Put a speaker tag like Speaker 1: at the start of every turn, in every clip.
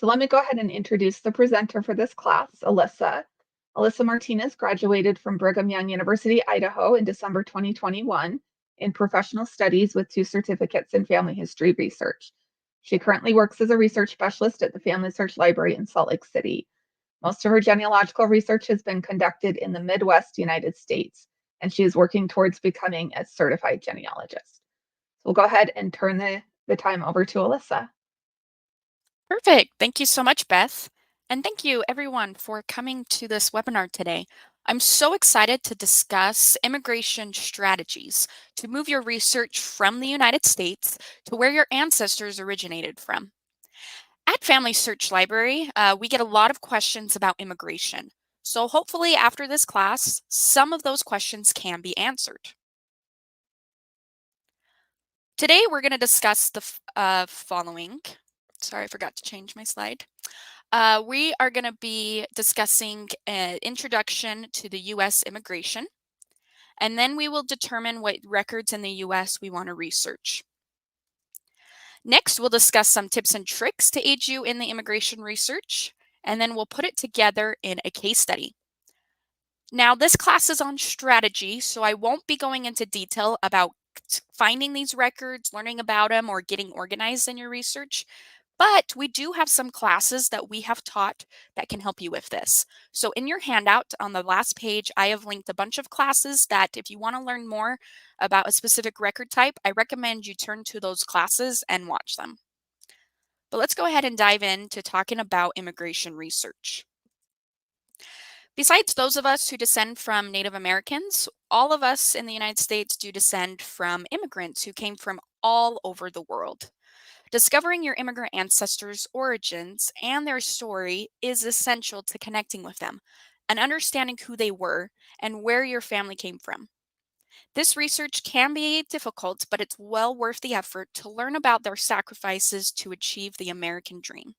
Speaker 1: So let me go ahead and introduce the presenter for this class, Alyssa. Alyssa Martinez graduated from Brigham Young University, Idaho in December 2021 in professional studies with 2 certificates in family history research. She currently works as a research specialist at the Family Search Library in Salt Lake City. Most of her genealogical research has been conducted in the Midwest United States, and she is working towards becoming a certified genealogist. So we'll go ahead and turn the time over to Alyssa.
Speaker 2: Perfect. Thank you so much, Beth. And thank you, everyone, for coming to this webinar today. I'm so excited to discuss immigration strategies to move your research from the United States to where your ancestors originated from. At Family Search Library, we get a lot of questions about immigration. So hopefully after this class, some of those questions can be answered. Today, we're going to discuss the following. Sorry, I forgot to change my slide. We are going to be discussing an introduction to the U.S. immigration, and then we will determine what records in the U.S. we want to research. Next, we'll discuss some tips and tricks to aid you in the immigration research, and then we'll put it together in a case study. Now, this class is on strategy, so I won't be going into detail about finding these records, learning about them, or getting organized in your research. But we do have some classes that we have taught that can help you with this. So in your handout on the last page, I have linked a bunch of classes that if you want to learn more about a specific record type, I recommend you turn to those classes and watch them. But let's go ahead and dive into talking about immigration research. Besides those of us who descend from Native Americans, all of us in the United States do descend from immigrants who came from all over the world. Discovering your immigrant ancestors' origins and their story is essential to connecting with them and understanding who they were and where your family came from. This research can be difficult, but it's well worth the effort to learn about their sacrifices to achieve the American dream.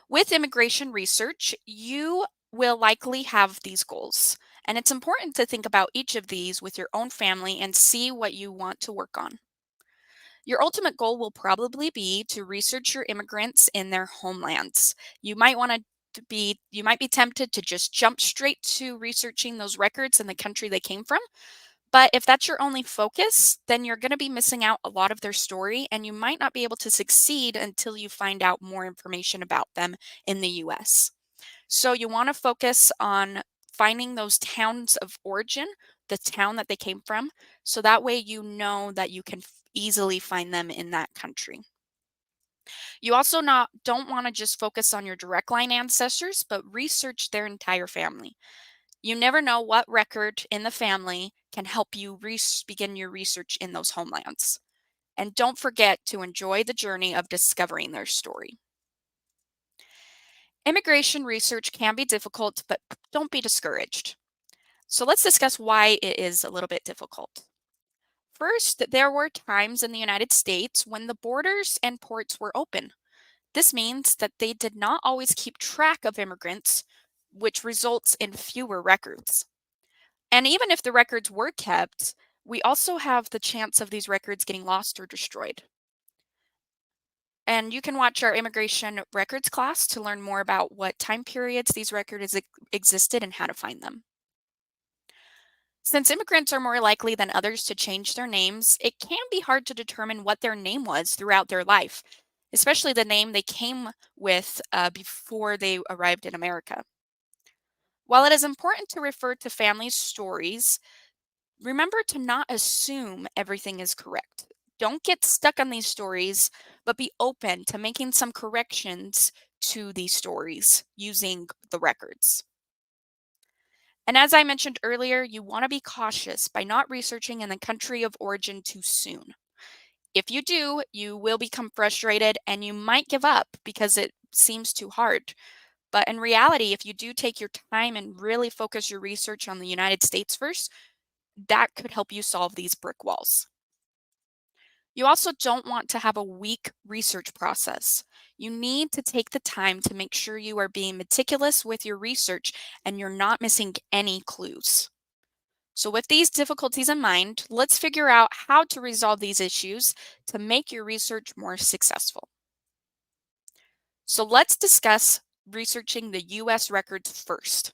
Speaker 2: With immigration research, you will likely have these goals, and it's important to think about each of these with your own family and see what you want to work on. Your ultimate goal will probably be to research your immigrants in their homelands. You might be tempted to just jump straight to researching those records in the country they came from. But if that's your only focus, then you're going to be missing out a lot of their story, and you might not be able to succeed until you find out more information about them in the US. So you want to focus on finding those towns of origin, the town that they came from, so that way you know that you can easily find them in that country. You also don't want to just focus on your direct line ancestors, but research their entire family. You never know what record in the family can help you begin your research in those homelands. And don't forget to enjoy the journey of discovering their story. Immigration research can be difficult, but don't be discouraged. So let's discuss why it is a little bit difficult. First, there were times in the United States when the borders and ports were open. This means that they did not always keep track of immigrants, which results in fewer records. And even if the records were kept, we also have the chance of these records getting lost or destroyed. And you can watch our immigration records class to learn more about what time periods these records existed and how to find them. Since immigrants are more likely than others to change their names, it can be hard to determine what their name was throughout their life, especially the name they came with before they arrived in America. While it is important to refer to families' stories, remember to not assume everything is correct. Don't get stuck on these stories, but be open to making some corrections to these stories using the records. And as I mentioned earlier, you want to be cautious by not researching in the country of origin too soon. If you do, you will become frustrated and you might give up because it seems too hard. But in reality, if you do take your time and really focus your research on the United States first, that could help you solve these brick walls. You also don't want to have a weak research process. You need to take the time to make sure you are being meticulous with your research and you're not missing any clues. So with these difficulties in mind, let's figure out how to resolve these issues to make your research more successful. So let's discuss researching the US records first.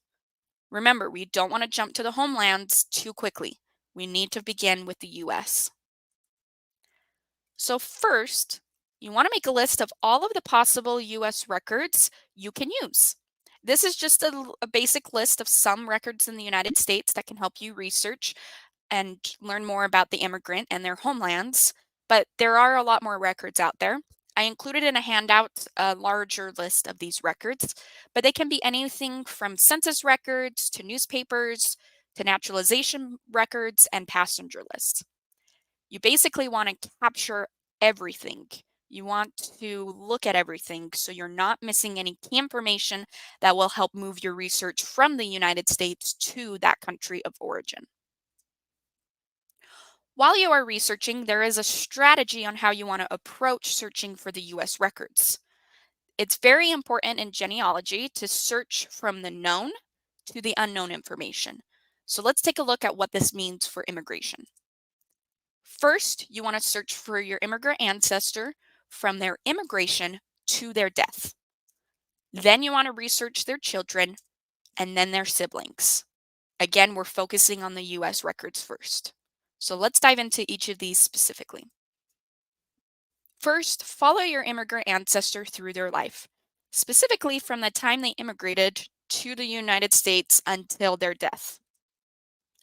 Speaker 2: Remember, we don't want to jump to the homelands too quickly. We need to begin with the US. So first, you want to make a list of all of the possible US records you can use. This is just a basic list of some records in the United States that can help you research and learn more about the immigrant and their homelands, but there are a lot more records out there. I included in a handout a larger list of these records, but they can be anything from census records to newspapers to naturalization records and passenger lists. You basically want to capture everything. You want to look at everything so you're not missing any key information that will help move your research from the United States to that country of origin. While you are researching, there is a strategy on how you want to approach searching for the US records. It's very important in genealogy to search from the known to the unknown information. So let's take a look at what this means for immigration. First, you want to search for your immigrant ancestor from their immigration to their death. Then you want to research their children and then their siblings. Again, we're focusing on the US records first. So let's dive into each of these specifically. First, follow your immigrant ancestor through their life, specifically from the time they immigrated to the United States until their death.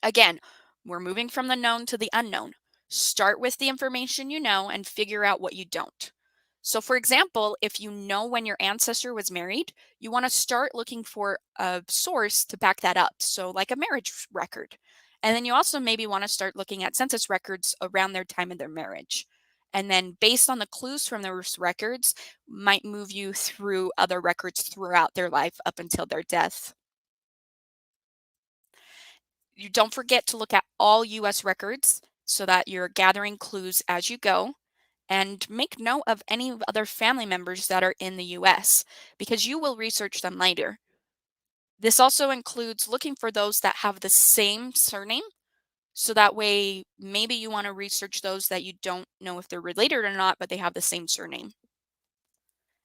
Speaker 2: Again, we're moving from the known to the unknown. Start with the information you know and figure out what you don't. So, for example, if you know when your ancestor was married, you want to start looking for a source to back that up. So, like a marriage record. And then you also maybe want to start looking at census records around their time of their marriage. And then, based on the clues from those records, might move you through other records throughout their life up until their death. You don't forget to look at all US records so that you're gathering clues as you go, and make note of any other family members that are in the US because you will research them later. This also includes looking for those that have the same surname, so that way maybe you want to research those that you don't know if they're related or not, but they have the same surname.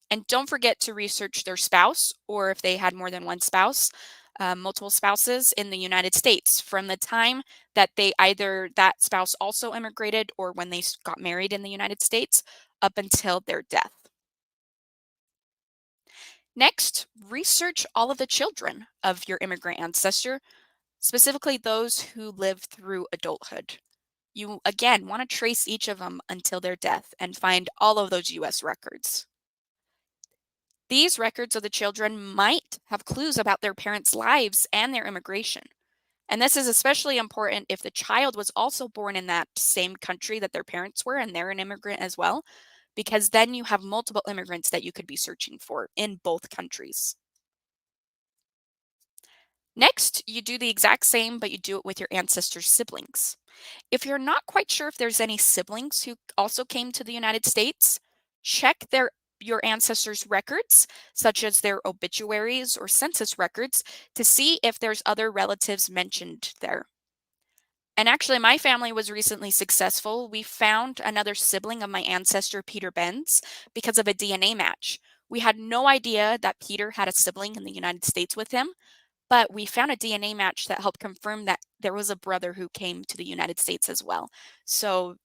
Speaker 2: And don't forget to research their spouse, or if they had more than one spouse, multiple spouses in the United States from the time that they either that spouse also immigrated or when they got married in the United States up until their death. Next, research all of the children of your immigrant ancestor, specifically those who lived through adulthood. You again want to trace each of them until their death and find all of those US records. These records of the children might have clues about their parents' lives and their immigration. And this is especially important if the child was also born in that same country that their parents were and they're an immigrant as well, because then you have multiple immigrants that you could be searching for in both countries. Next, you do the exact same, but you do it with your ancestor's siblings. If you're not quite sure if there's any siblings who also came to the United States, check your ancestors' records, such as their obituaries or census records, to see if there's other relatives mentioned there. And actually, my family was recently successful. We found another sibling of my ancestor, Peter Benz, because of a DNA match. We had no idea that Peter had a sibling in the United States with him, but we found a DNA match that helped confirm that there was a brother who came to the United States as well. So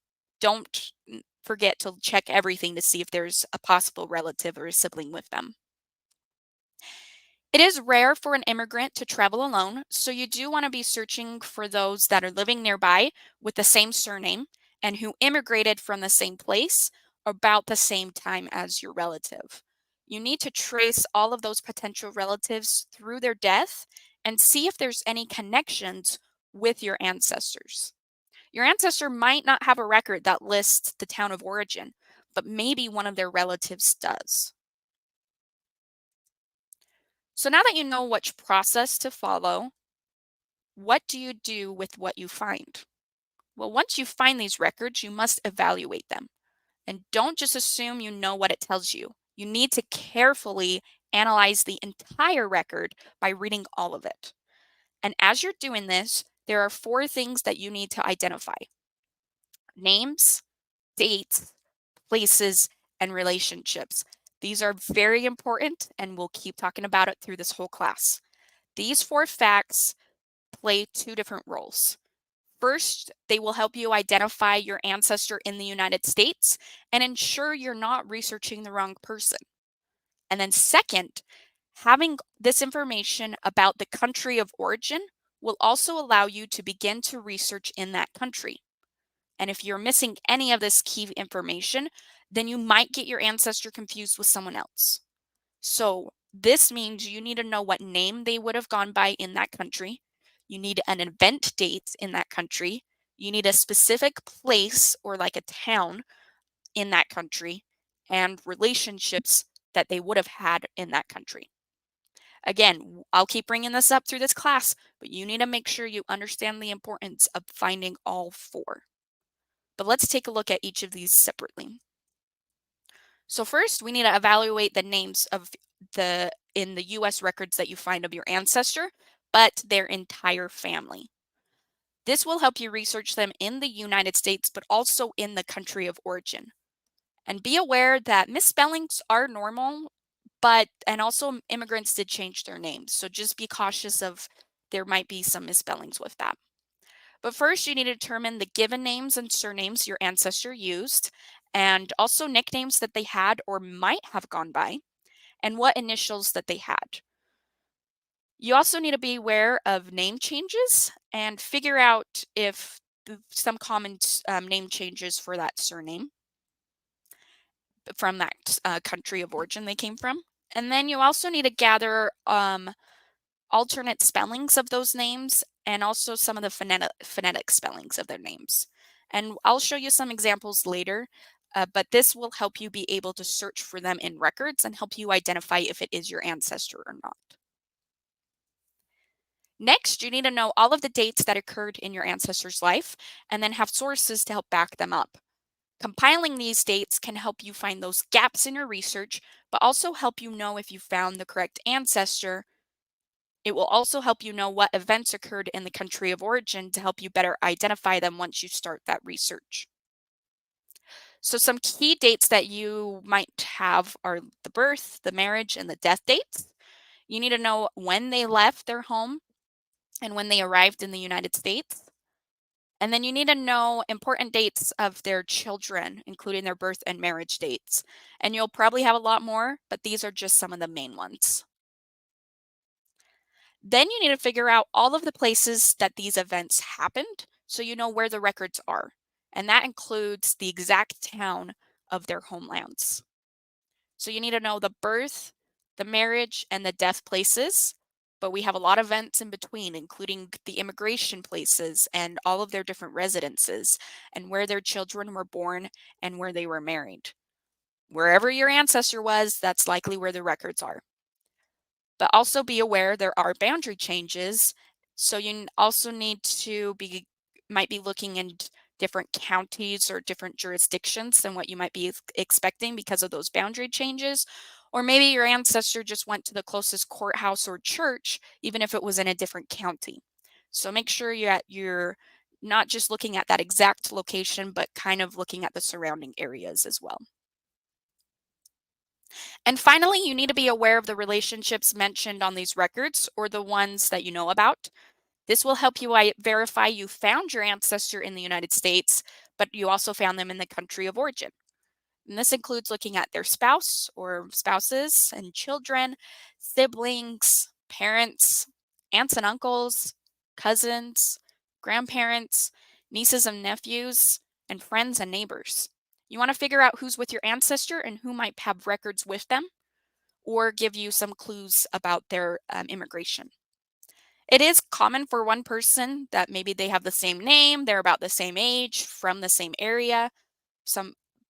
Speaker 2: don't forget to check everything to see if there's a possible relative or a sibling with them. It is rare for an immigrant to travel alone, so you do want to be searching for those that are living nearby with the same surname and who immigrated from the same place about the same time as your relative. You need to trace all of those potential relatives through their death and see if there's any connections with your ancestors. Your ancestor might not have a record that lists the town of origin, but maybe one of their relatives does. So now that you know which process to follow, what do you do with what you find? Well, once you find these records, you must evaluate them. And don't just assume you know what it tells you. You need to carefully analyze the entire record by reading all of it. And as you're doing this, there are 4 things that you need to identify: names, dates, places, and relationships. These are very important, and we'll keep talking about it through this whole class. These 4 facts play 2 different roles. First, they will help you identify your ancestor in the United States and ensure you're not researching the wrong person. And then second, having this information about the country of origin will also allow you to begin to research in that country. And if you're missing any of this key information, then you might get your ancestor confused with someone else. So this means you need to know what name they would have gone by in that country. You need an event date in that country. You need a specific place or like a town in that country and relationships that they would have had in that country. Again, I'll keep bringing this up through this class, but you need to make sure you understand the importance of finding all 4. But let's take a look at each of these separately. So first, we need to evaluate the names of in the US records that you find of your ancestor, but their entire family. This will help you research them in the United States, but also in the country of origin. And be aware that misspellings are normal, and also immigrants did change their names. So just be cautious of there might be some misspellings with that. But first, you need to determine the given names and surnames your ancestor used, and also nicknames that they had or might have gone by, and what initials that they had. You also need to be aware of name changes and figure out if some common name changes for that surname from that country of origin they came from. And then you also need to gather alternate spellings of those names and also some of the phonetic spellings of their names. And I'll show you some examples later, but this will help you be able to search for them in records and help you identify if it is your ancestor or not. Next, you need to know all of the dates that occurred in your ancestor's life and then have sources to help back them up. Compiling these dates can help you find those gaps in your research, but also help you know if you found the correct ancestor. It will also help you know what events occurred in the country of origin to help you better identify them once you start that research. So some key dates that you might have are the birth, the marriage, and the death dates. You need to know when they left their home and when they arrived in the United States. And then you need to know important dates of their children, including their birth and marriage dates. And you'll probably have a lot more, but these are just some of the main ones. Then you need to figure out all of the places that these events happened so you know where the records are. And that includes the exact town of their homelands. So you need to know the birth, the marriage, and the death places. But we have a lot of events in between, including the immigration places and all of their different residences and where their children were born and where they were married. Wherever your ancestor was, that's likely where the records are. But also be aware there are boundary changes. So you also need to might be looking in different counties or different jurisdictions than what you might be expecting because of those boundary changes. Or maybe your ancestor just went to the closest courthouse or church, even if it was in a different county. So make sure you're not just looking at that exact location, but kind of looking at the surrounding areas as well. And finally, you need to be aware of the relationships mentioned on these records or the ones that you know about. This will help you verify you found your ancestor in the United States, but you also found them in the country of origin. And this includes looking at their spouse or spouses and children, siblings, parents, aunts and uncles, cousins, grandparents, nieces and nephews, and friends and neighbors. You want to figure out who's with your ancestor and who might have records with them, or give you some clues about their immigration. It is common for one person that maybe they have the same name, they're about the same age, from the same area,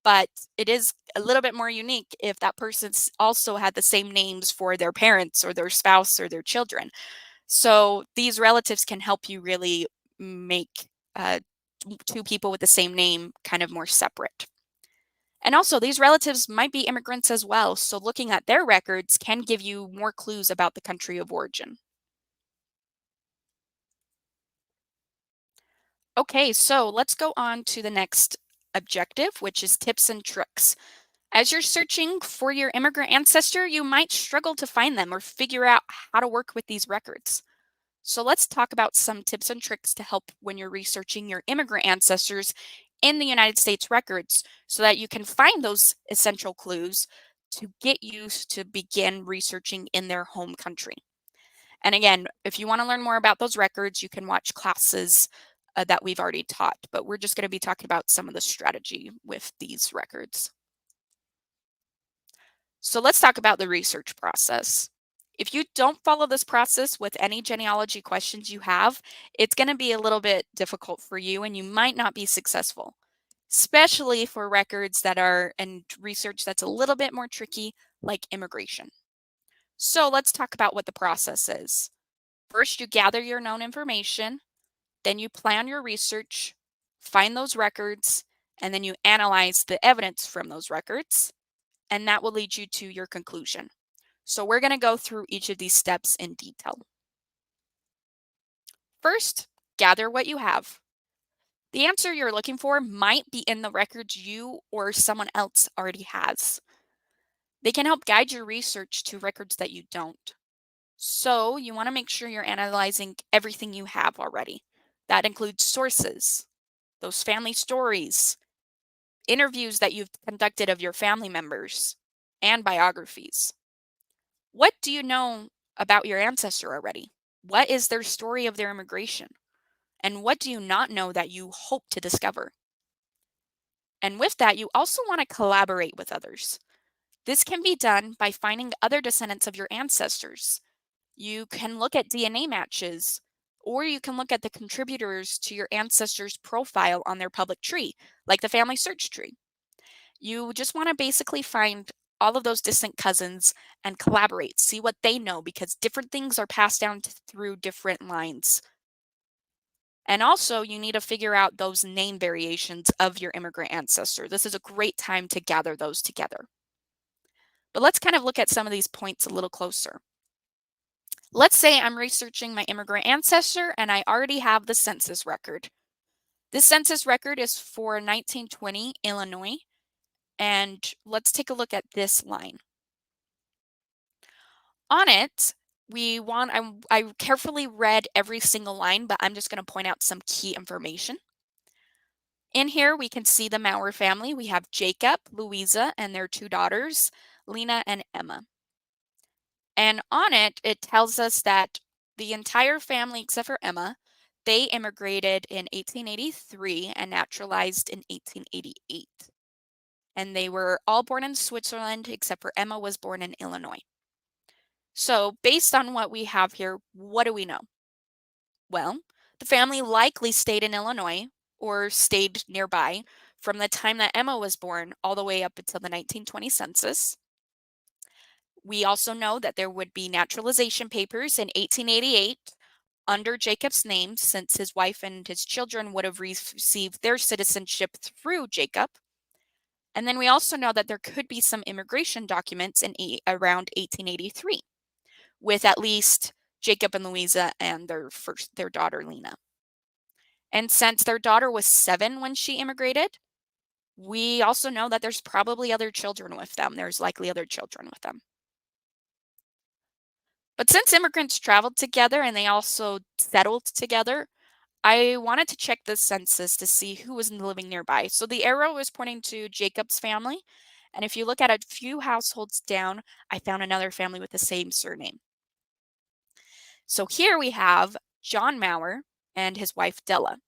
Speaker 2: but it is a little bit more unique if that person's also had the same names for their parents or their spouse or their children. So these relatives can help you really make two people with the same name kind of more separate. And also, these relatives might be immigrants as well, so looking at their records can give you more clues about the country of origin. Okay, so let's go on to the next objective, which is tips and tricks. As you're searching for your immigrant ancestor, you might struggle to find them or figure out how to work with these records. So let's talk about some tips and tricks to help when you're researching your immigrant ancestors in the United States records so that you can find those essential clues to get you to begin researching in their home country. And again, if you want to learn more about those records, you can watch classes that we've already taught, but we're just going to be talking about some of the strategy with these records. So let's talk about the research process. If you don't follow this process with any genealogy questions you have, it's going to be a little bit difficult for you and you might not be successful, especially for records that are and research that's a little bit more tricky, like immigration. So let's talk about what the process is. First, you gather your known information, then you plan your research, find those records, and then you analyze the evidence from those records, and that will lead you to your conclusion. So we're going to go through each of these steps in detail. First, gather what you have. The answer you're looking for might be in the records you or someone else already has. They can help guide your research to records that you don't. So you want to make sure you're analyzing everything you have already. That includes sources, those family stories, interviews that you've conducted of your family members, and biographies. What do you know about your ancestor already? What is their story of their immigration? And what do you not know that you hope to discover? And with that, you also want to collaborate with others. This can be done by finding other descendants of your ancestors. You can look at DNA matches, or you can look at the contributors to your ancestor's profile on their public tree, like the family search tree. You just want to basically find all of those distant cousins and collaborate, see what they know, because different things are passed down through different lines. And also, you need to figure out those name variations of your immigrant ancestor. This is a great time to gather those together. But let's kind of look at some of these points a little closer. Let's say I'm researching my immigrant ancestor and I already have the census record. This census record is for 1920 Illinois. And let's take a look at this line. On it, I carefully read every single line, but I'm just going to point out some key information. In here, we can see the Maurer family. We have Jacob, Louisa, and their two daughters, Lena and Emma. And on it, it tells us that the entire family, except for Emma, they immigrated in 1883 and naturalized in 1888. And they were all born in Switzerland, except for Emma was born in Illinois. So based on what we have here, what do we know? Well, the family likely stayed in Illinois or stayed nearby from the time that Emma was born all the way up until the 1920 census. We also know that there would be naturalization papers in 1888 under Jacob's name, since his wife and his children would have received their citizenship through Jacob. And then we also know that there could be some immigration documents in around 1883 with at least Jacob and Louisa and their daughter Lena. And since their daughter was 7 when she immigrated, we also know that there's probably other children with them. There's likely other children with them. But since immigrants traveled together and they also settled together, I wanted to check the census to see who was living nearby. So the arrow is pointing to Jacob's family. And if you look at a few households down, I found another family with the same surname. So here we have John Maurer and his wife Della.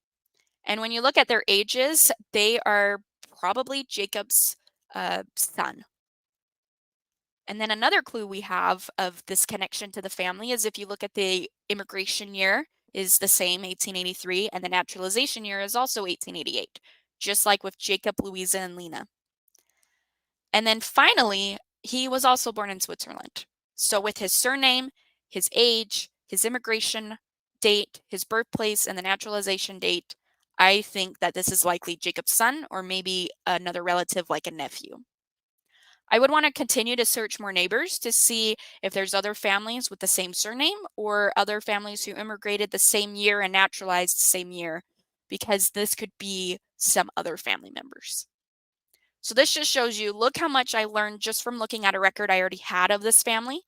Speaker 2: And when you look at their ages, they are probably Jacob's son. And then another clue we have of this connection to the family is if you look at the immigration year is the same, 1883, and the naturalization year is also 1888, just like with Jacob, Louisa, and Lena. And then finally, he was also born in Switzerland. So with his surname, his age, his immigration date, his birthplace, and the naturalization date, I think that this is likely Jacob's son or maybe another relative like a nephew. I would want to continue to search more neighbors to see if there's other families with the same surname or other families who immigrated the same year and naturalized the same year, because this could be some other family members. So this just shows you, look how much I learned just from looking at a record I already had of this family.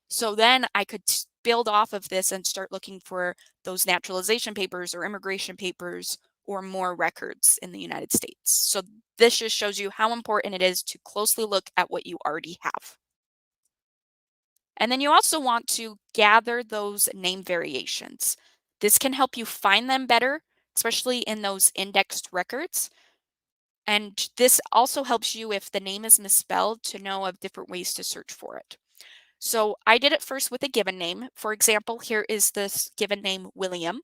Speaker 2: So then I could build off of this and start looking for those naturalization papers or immigration papers or more records in the United States. So this just shows you how important it is to closely look at what you already have. And then you also want to gather those name variations. This can help you find them better, especially in those indexed records. And this also helps you, if the name is misspelled, to know of different ways to search for it. So I did it first with a given name. For example, here is this given name, William.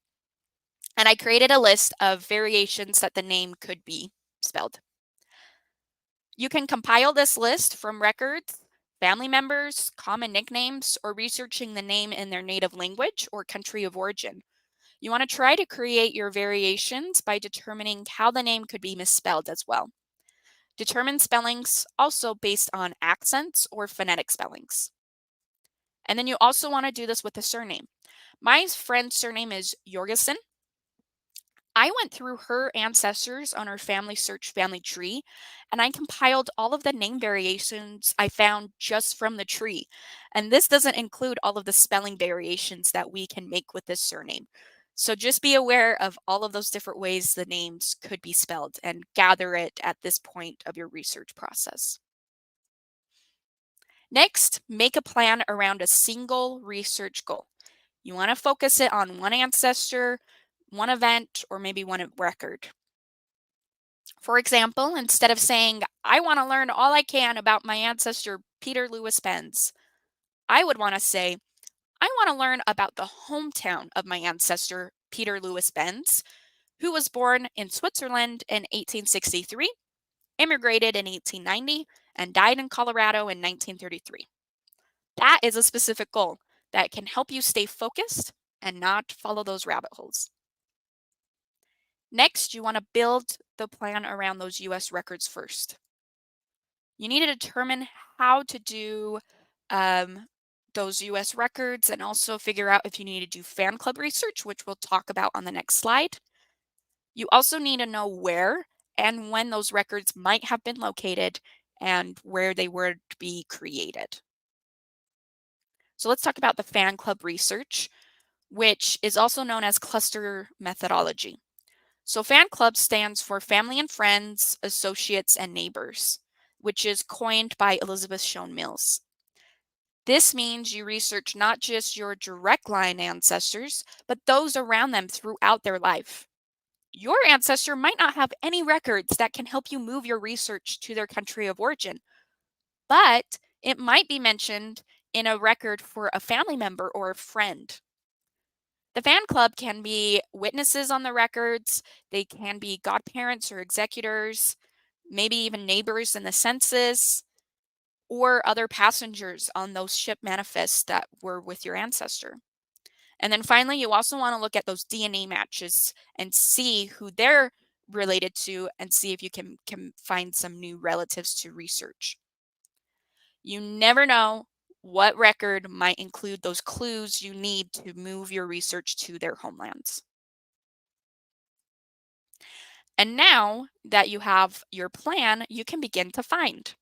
Speaker 2: And I created a list of variations that the name could be spelled. You can compile this list from records, family members, common nicknames, or researching the name in their native language or country of origin. You want to try to create your variations by determining how the name could be misspelled as well. Determine spellings also based on accents or phonetic spellings. And then you also want to do this with a surname. My friend's surname is Jorgensen. I went through her ancestors on her family search family tree, and I compiled all of the name variations I found just from the tree. And this doesn't include all of the spelling variations that we can make with this surname. So just be aware of all of those different ways the names could be spelled and gather it at this point of your research process. Next, make a plan around a single research goal. You want to focus it on one ancestor, one event, or maybe one record. For example, instead of saying, I want to learn all I can about my ancestor, Peter Lewis Benz, I would want to say, I want to learn about the hometown of my ancestor, Peter Lewis Benz, who was born in Switzerland in 1863, immigrated in 1890, and died in Colorado in 1933. That is a specific goal that can help you stay focused and not follow those rabbit holes. Next, you want to build the plan around those US records first. You need to determine how to do those US records and also figure out if you need to do fan club research, which we'll talk about on the next slide. You also need to know where and when those records might have been located and where they were to be created. So let's talk about the fan club research, which is also known as cluster methodology. So fan club stands for family and friends, associates, and neighbors, which is coined by Elizabeth Shown Mills. This means you research not just your direct line ancestors, but those around them throughout their life. Your ancestor might not have any records that can help you move your research to their country of origin, but it might be mentioned in a record for a family member or a friend. The fan club can be witnesses on the records, they can be godparents or executors, maybe even neighbors in the census, or other passengers on those ship manifests that were with your ancestor. And then finally, you also want to look at those DNA matches and see who they're related to and see if you can find some new relatives to research. You never know what record might include those clues you need to move your research to their homelands. And now that you have your plan, you can begin to find.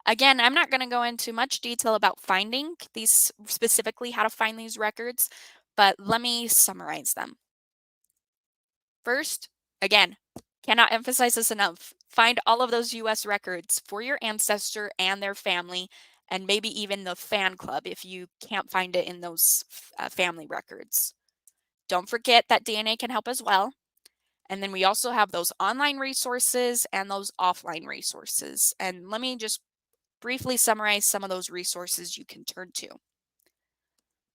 Speaker 2: Again, I'm not going to go into much detail about finding these, specifically how to find these records, but let me summarize them. First, again, cannot emphasize this enough. Find all of those US records for your ancestor and their family, and maybe even the fan club if you can't find it in those family records. Don't forget that DNA can help as well. And then we also have those online resources and those offline resources. And let me just briefly summarize some of those resources you can turn to.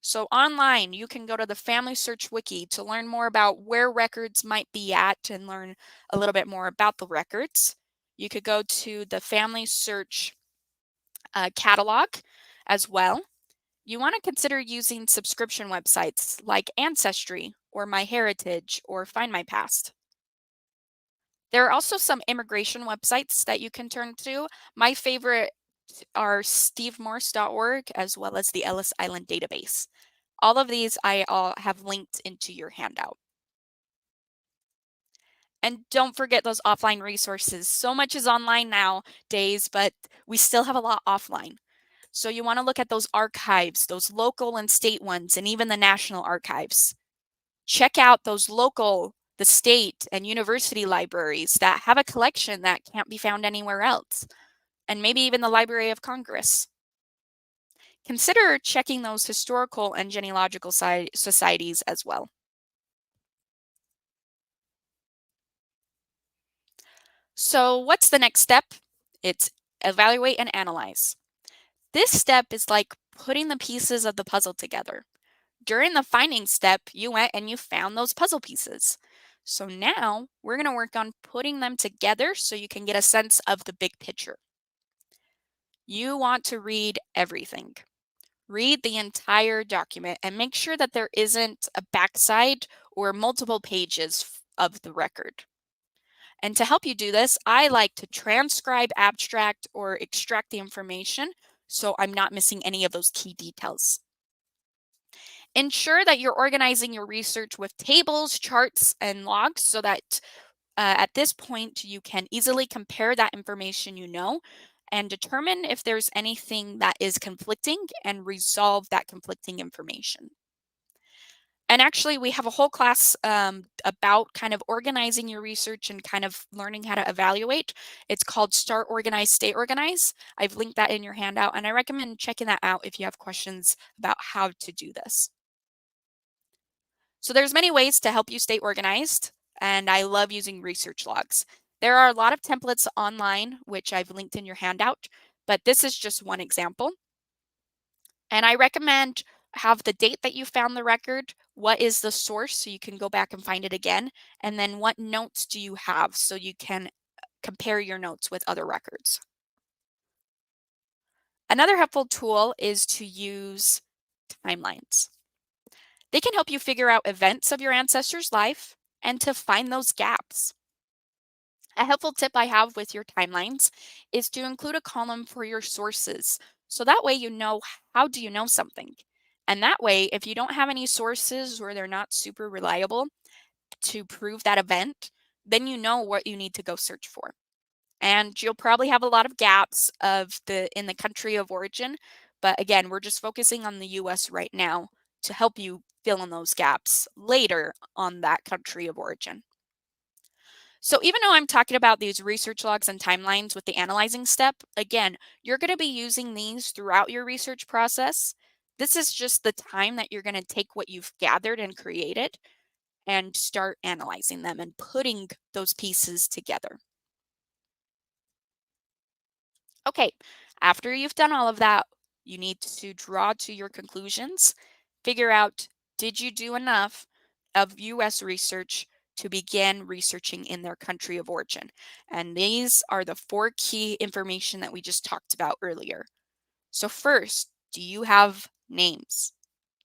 Speaker 2: So online, you can go to the Family Search Wiki to learn more about where records might be at and learn a little bit more about the records. You could go to the Family Search catalog as well. You want to consider using subscription websites like Ancestry or MyHeritage or Find My Past. There are also some immigration websites that you can turn to. My favorite are stevemorse.org as well as the Ellis Island database. All of these I all have linked into your handout. And don't forget those offline resources. So much is online nowadays, but we still have a lot offline. So you want to look at those archives, those local and state ones, and even the national archives. Check out those local, the state, and university libraries that have a collection that can't be found anywhere else, and maybe even the Library of Congress. Consider checking those historical and genealogical societies as well. So what's the next step? It's evaluate and analyze. This step is like putting the pieces of the puzzle together. During the finding step, you went and you found those puzzle pieces. So now we're going to work on putting them together so you can get a sense of the big picture. You want to read everything. Read the entire document and make sure that there isn't a backside or multiple pages of the record. And to help you do this, I like to transcribe, abstract, or extract the information so I'm not missing any of those key details. Ensure that you're organizing your research with tables, charts, and logs so that at this point you can easily compare that information you know and determine if there's anything that is conflicting and resolve that conflicting information. And actually, we have a whole class about kind of organizing your research and kind of learning how to evaluate. It's called Start Organize, Stay Organize. I've linked that in your handout, and I recommend checking that out if you have questions about how to do this. So there's many ways to help you stay organized, and I love using research logs. There are a lot of templates online, which I've linked in your handout, but this is just one example. And I recommend have the date that you found the record, what is the source so you can go back and find it again, and then what notes do you have so you can compare your notes with other records. Another helpful tool is to use timelines. They can help you figure out events of your ancestors' life and to find those gaps. A helpful tip I have with your timelines is to include a column for your sources. So that way you know how do you know something. And that way, if you don't have any sources or they're not super reliable to prove that event, then you know what you need to go search for. And you'll probably have a lot of gaps in the country of origin. But again, we're just focusing on the US right now to help you fill in those gaps later on that country of origin. So even though I'm talking about these research logs and timelines with the analyzing step, again, you're going to be using these throughout your research process. This is just the time that you're going to take what you've gathered and created and start analyzing them and putting those pieces together. Okay, after you've done all of that, you need to draw to your conclusions, figure out, did you do enough of US research to begin researching in their country of origin? And these are the 4 key information that we just talked about earlier. So first, do you have names?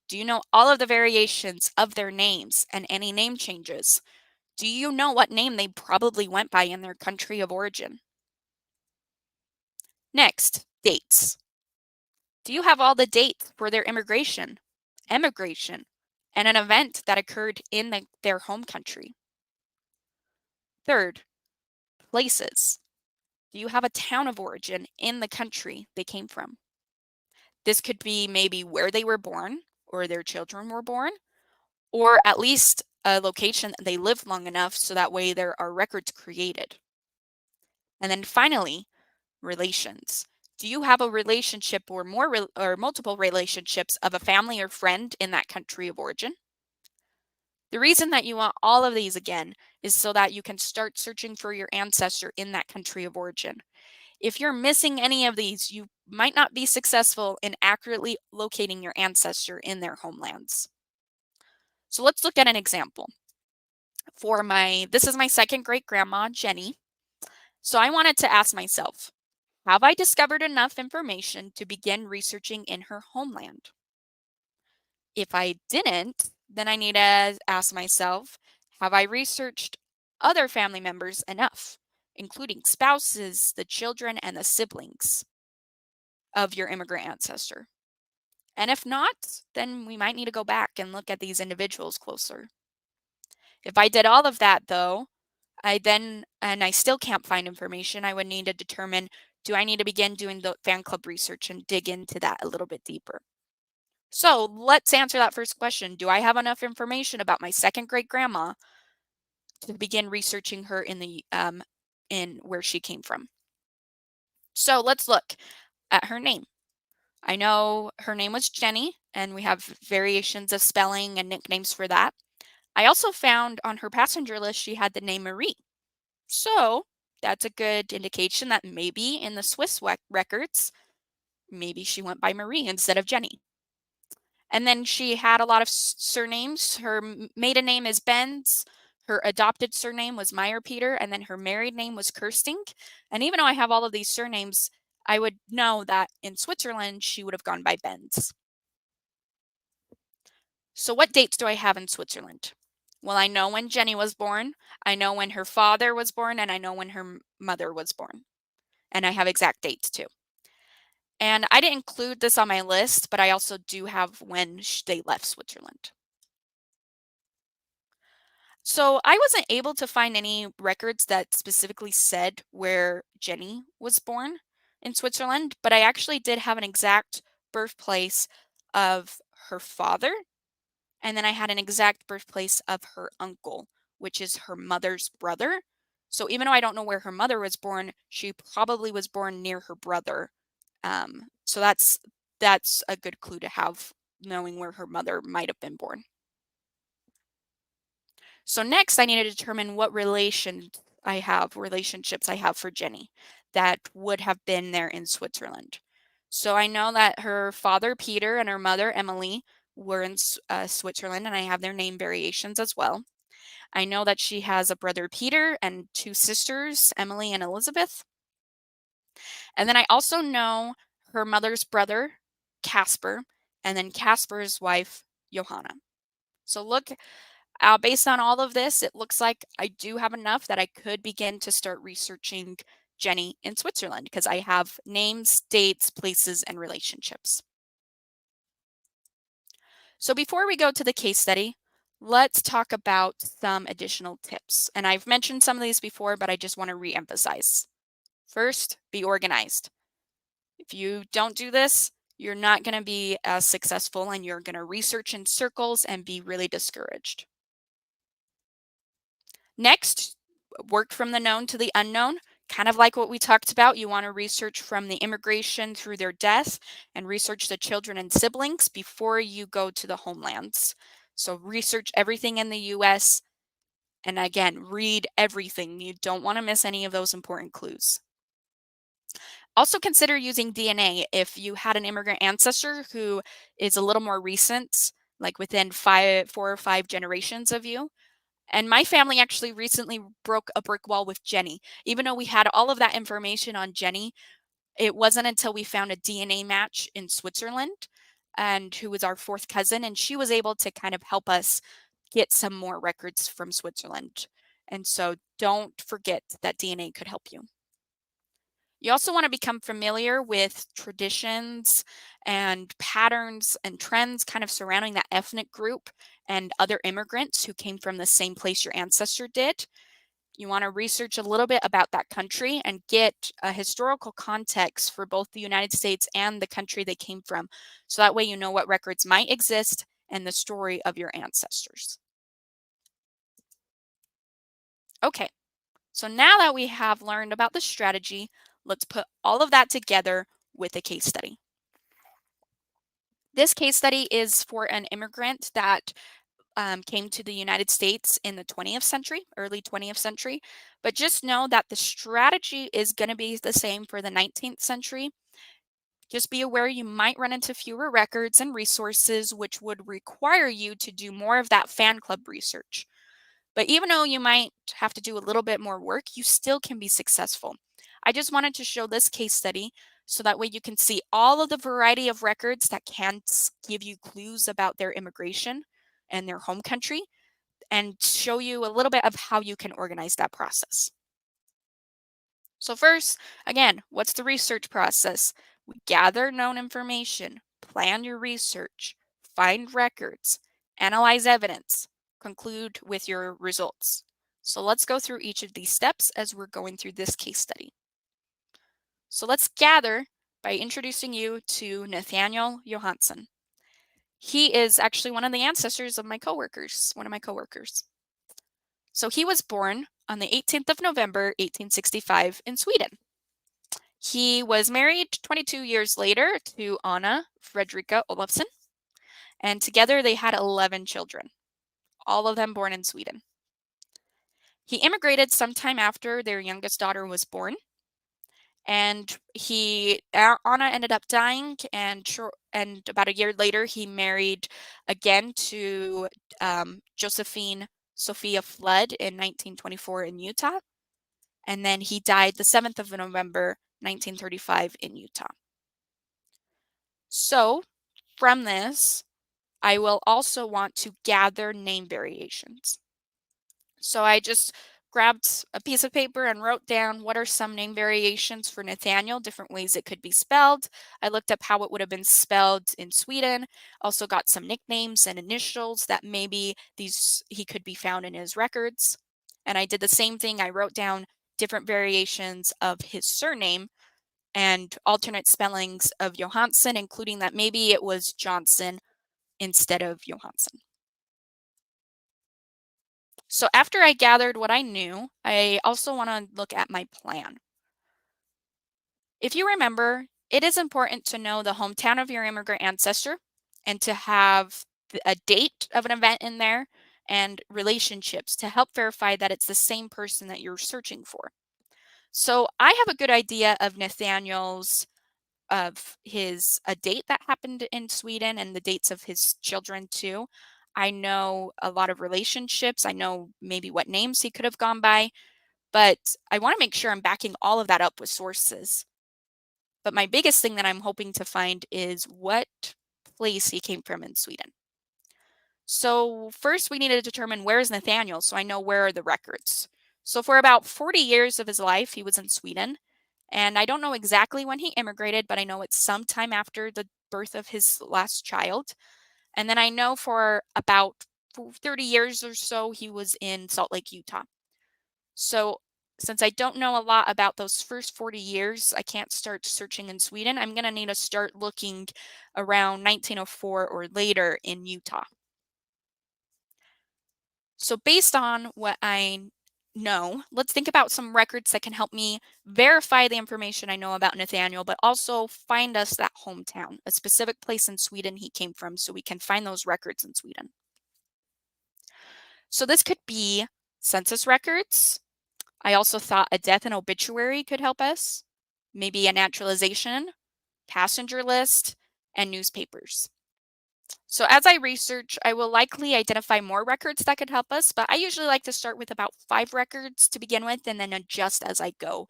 Speaker 2: Do you know all of the variations of their names and any name changes? Do you know what name they probably went by in their country of origin? Next, dates. Do you have all the dates for their immigration, emigration, and an event that occurred in their home country? Third, places. Do you have a town of origin in the country they came from? This could be maybe where they were born or their children were born, or at least a location that they lived long enough so that way there are records created. And then finally, relations. Do you have a relationship or or multiple relationships of a family or friend in that country of origin? The reason that you want all of these again is so that you can start searching for your ancestor in that country of origin. If you're missing any of these, you might not be successful in accurately locating your ancestor in their homelands. So let's look at an example. This is my second great grandma, Jenny. So I wanted to ask myself, have I discovered enough information to begin researching in her homeland? If I didn't, then I need to ask myself, have I researched other family members enough, including spouses, the children, and the siblings of your immigrant ancestor? And if not, then we might need to go back and look at these individuals closer. If I did all of that, though, I still can't find information, I would need to determine, do I need to begin doing the fan club research and dig into that a little bit deeper? So let's answer that first question. Do I have enough information about my second great grandma to begin researching her in where she came from? So let's look at her name. I know her name was Jenny, and we have variations of spelling and nicknames for that. I also found on her passenger list she had the name Marie. So that's a good indication that maybe in the Swiss records, maybe she went by Marie instead of Jenny. And then she had a lot of surnames. Her maiden name is Benz. Her adopted surname was Meyer Peter, and then her married name was Kirsting. And even though I have all of these surnames, I would know that in Switzerland she would have gone by Benz. So what dates do I have in Switzerland? Well, I know when Jenny was born, I know when her father was born, and I know when her mother was born. And I have exact dates too. And I didn't include this on my list, but I also do have when they left Switzerland. So I wasn't able to find any records that specifically said where Jenny was born in Switzerland, but I actually did have an exact birthplace of her father. And then I had an exact birthplace of her uncle, which is her mother's brother. So even though I don't know where her mother was born, she probably was born near her brother. So that's a good clue to have, knowing where her mother might have been born. So next I need to determine what relationships I have for Jenny that would have been there in Switzerland. So I know that her father, Peter, and her mother, Emily, were in Switzerland, and I have their name variations as well. I know that she has a brother, Peter, and two sisters, Emily and Elizabeth. And then I also know her mother's brother, Casper, and then Casper's wife, Johanna. So look, based on all of this, it looks like I do have enough that I could begin to start researching Jenny in Switzerland because I have names, dates, places, and relationships. So before we go to the case study, let's talk about some additional tips. And I've mentioned some of these before, but I just want to re-emphasize. First, be organized. If you don't do this, you're not going to be as successful and you're going to research in circles and be really discouraged. Next, work from the known to the unknown. Kind of like what we talked about, you want to research from the immigration through their death and research the children and siblings before you go to the homelands. So research everything in the US, and again, read everything. You don't want to miss any of those important clues. Also consider using DNA if you had an immigrant ancestor who is a little more recent, like within 4 or 5 generations of you. And my family actually recently broke a brick wall with Jenny. Even though we had all of that information on Jenny, it wasn't until we found a DNA match in Switzerland, and who was our fourth cousin, and she was able to kind of help us get some more records from Switzerland. And so don't forget that DNA could help you. You also want to become familiar with traditions and patterns and trends kind of surrounding that ethnic group and other immigrants who came from the same place your ancestor did. You want to research a little bit about that country and get a historical context for both the United States and the country they came from. So that way you know what records might exist and the story of your ancestors. Okay, so now that we have learned about the strategy, let's put all of that together with a case study. This case study is for an immigrant that came to the United States in the 20th century, early 20th century. But just know that the strategy is going to be the same for the 19th century. Just be aware you might run into fewer records and resources, which would require you to do more of that fan club research. But even though you might have to do a little bit more work, you still can be successful. I just wanted to show this case study so that way you can see all of the variety of records that can give you clues about their immigration and their home country, and show you a little bit of how you can organize that process. So first, again, what's the research process? We gather known information, plan your research, find records, analyze evidence, conclude with your results. So let's go through each of these steps as we're going through this case study. So let's gather by introducing you to Nathaniel Johansson. He is actually one of the ancestors of one of my coworkers. So he was born on the 18th of November, 1865 in Sweden. He was married 22 years later to Anna Fredrika Olofsson, and together they had 11 children, all of them born in Sweden. He immigrated sometime after their youngest daughter was born, and Anna ended up dying, and about a year later he married again to Josephine Sophia Flood in 1924 in Utah, and then he died the 7th of November 1935 in Utah. So from this, I will also want to gather name variations. So I just grabbed a piece of paper and wrote down what are some name variations for Nathaniel, different ways it could be spelled. I looked up how it would have been spelled in Sweden, also got some nicknames and initials that maybe he could be found in his records. And I did the same thing. I wrote down different variations of his surname and alternate spellings of Johansson, including that maybe it was Johnson instead of Johansson. So after I gathered what I knew, I also want to look at my plan. If you remember, it is important to know the hometown of your immigrant ancestor and to have a date of an event in there and relationships to help verify that it's the same person that you're searching for. So I have a good idea of Nathaniel's of his a date that happened in Sweden and the dates of his children too. I know a lot of relationships. I know maybe what names he could have gone by, but I want to make sure I'm backing all of that up with sources. But my biggest thing that I'm hoping to find is what place he came from in Sweden. So first we need to determine where is Nathaniel so I know where are the records. So for about 40 years of his life, he was in Sweden. And I don't know exactly when he immigrated, but I know it's sometime after the birth of his last child. And then I know for about 30 years or so, he was in Salt Lake, Utah. So since I don't know a lot about those first 40 years, I can't start searching in Sweden. I'm going to need to start looking around 1904 or later in Utah. So based on what I know, let's think about some records that can help me verify the information I know about Nathaniel, but also find us that hometown, a specific place in Sweden he came from, so we can find those records in Sweden. So this could be census records. I also thought a death and obituary could help us, maybe a naturalization, passenger list, and newspapers. So as I research, I will likely identify more records that could help us, but I usually like to start with about 5 records to begin with and then adjust as I go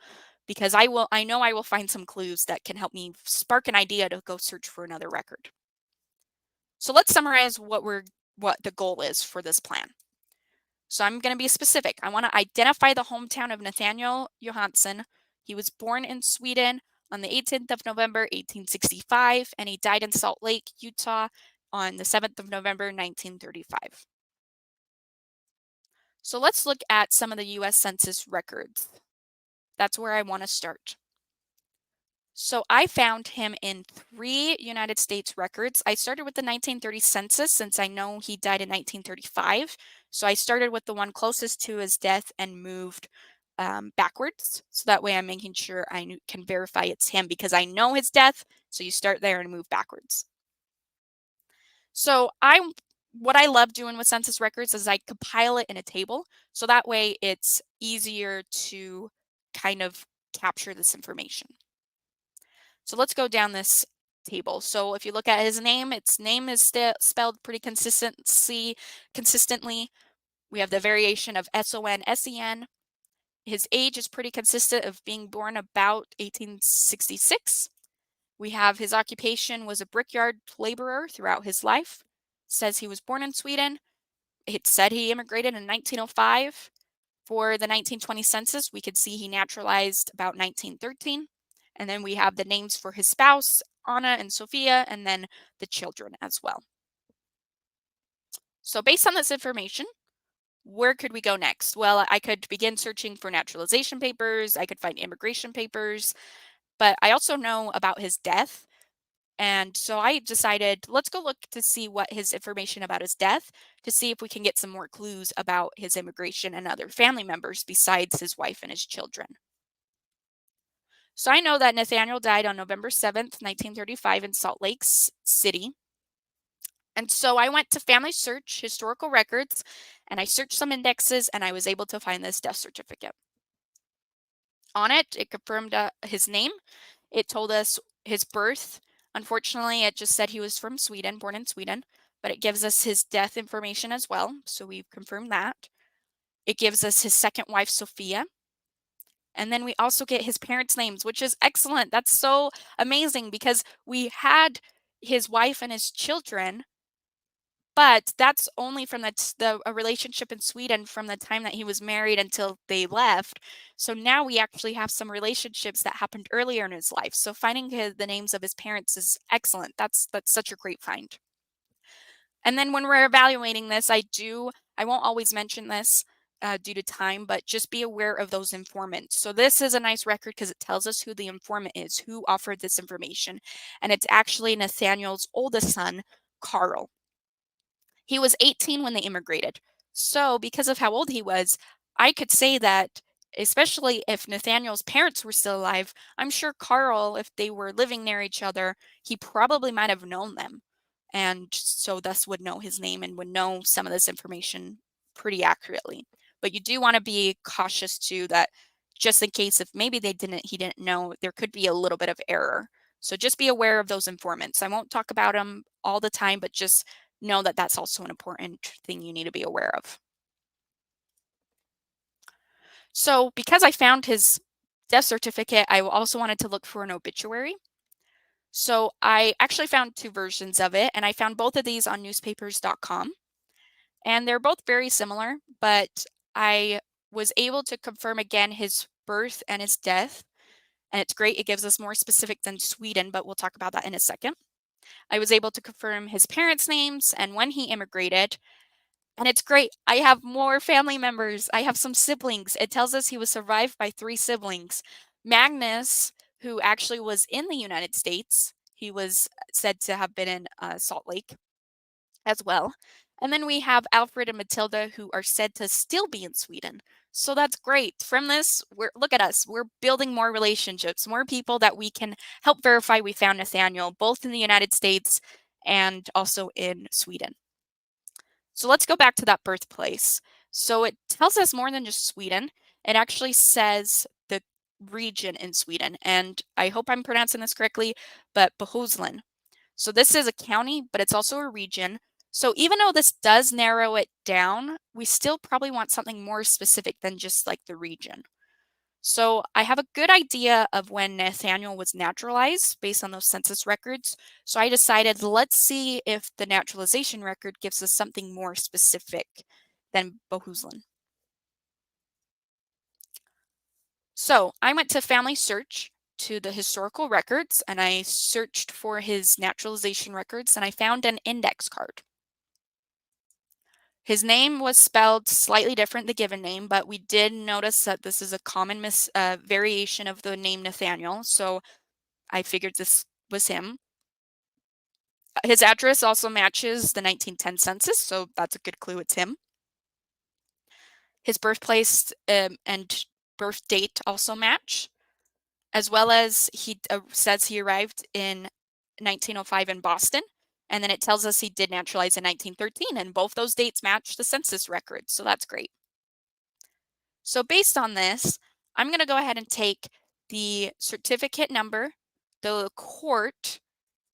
Speaker 2: because I know I will find some clues that can help me spark an idea to go search for another record. So let's summarize what the goal is for this plan. So I'm going to be specific. I want to identify the hometown of Nathaniel Johansson. He was born in Sweden on the 18th of November, 1865, and he died in Salt Lake, Utah on the 7th of November, 1935. So let's look at some of the US Census records. That's where I want to start. So I found him in 3 United States records. I started with the 1930 census since I know he died in 1935. So I started with the one closest to his death and moved backwards. So that way I'm making sure I can verify it's him because I know his death. So you start there and move backwards. So what I love doing with census records is I compile it in a table. So that way it's easier to kind of capture this information. So let's go down this table. So if you look at his name is spelled pretty consistently. We have the variation of SON, SEN. His age is pretty consistent of being born about 1866. We have his occupation was a brickyard laborer throughout his life. Says he was born in Sweden. It said he immigrated in 1905. For the 1920 census, we could see he naturalized about 1913. And then we have the names for his spouse, Anna and Sophia, and then the children as well. So based on this information, where could we go next? Well, I could begin searching for naturalization papers, I could find immigration papers, but I also know about his death. And so I decided, let's go look to see what his information about his death, to see if we can get some more clues about his immigration and other family members besides his wife and his children. So I know that Nathaniel died on November 7th, 1935 in Salt Lake City. And so I went to Family Search historical records and I searched some indexes and I was able to find this death certificate. On it, it confirmed his name. It told us his birth. Unfortunately, it just said he was from Sweden, born in Sweden, but it gives us his death information as well. So we've confirmed that. It gives us his second wife, Sophia. And then we also get his parents' names, which is excellent. That's so amazing because we had his wife and his children, but that's only from a relationship in Sweden from the time that he was married until they left. So now we actually have some relationships that happened earlier in his life. So finding the names of his parents is excellent. That's such a great find. And then when we're evaluating this, I won't always mention this due to time, but just be aware of those informants. So this is a nice record because it tells us who the informant is, who offered this information. And it's actually Nathaniel's oldest son, Carl. He was 18 when they immigrated. So because of how old he was, I could say that, especially if Nathaniel's parents were still alive, I'm sure Carl, if they were living near each other, he probably might have known them. And so thus would know his name and would know some of this information pretty accurately. But you do want to be cautious too, that just in case if maybe he didn't know, there could be a little bit of error. So just be aware of those informants. I won't talk about them all the time, but just know that that's also an important thing you need to be aware of. So because I found his death certificate, I also wanted to look for an obituary. So I actually found two versions of it, and I found both of these on newspapers.com. And they're both very similar, but I was able to confirm again his birth and his death. And it's great. It gives us more specific than Sweden, but we'll talk about that in a second. I was able to confirm his parents' names and when he immigrated. And it's great. I have more family members. I have some siblings. It tells us he was survived by 3 siblings. Magnus, who actually was in the United States, he was said to have been in Salt Lake as well. And then we have Alfred and Matilda, who are said to still be in Sweden. So that's great. From this, look at us. We're building more relationships, more people that we can help verify we found Nathaniel, both in the United States and also in Sweden. So let's go back to that birthplace. So it tells us more than just Sweden. It actually says the region in Sweden, and I hope I'm pronouncing this correctly, but Bohuslän. So this is a county, but it's also a region. So even though this does narrow it down, we still probably want something more specific than just like the region. So I have a good idea of when Nathaniel was naturalized based on those census records. So I decided, let's see if the naturalization record gives us something more specific than Bohuslän. So I went to Family Search to the historical records and I searched for his naturalization records and I found an index card. His name was spelled slightly different, the given name, but we did notice that this is a common variation of the name Nathaniel, so I figured this was him. His address also matches the 1910 census, so that's a good clue it's him. His birthplace and birth date also match, as well as he says he arrived in 1905 in Boston, and then it tells us he did naturalize in 1913, and both those dates match the census records, so that's great. So based on this, I'm going to go ahead and take the certificate number, the court,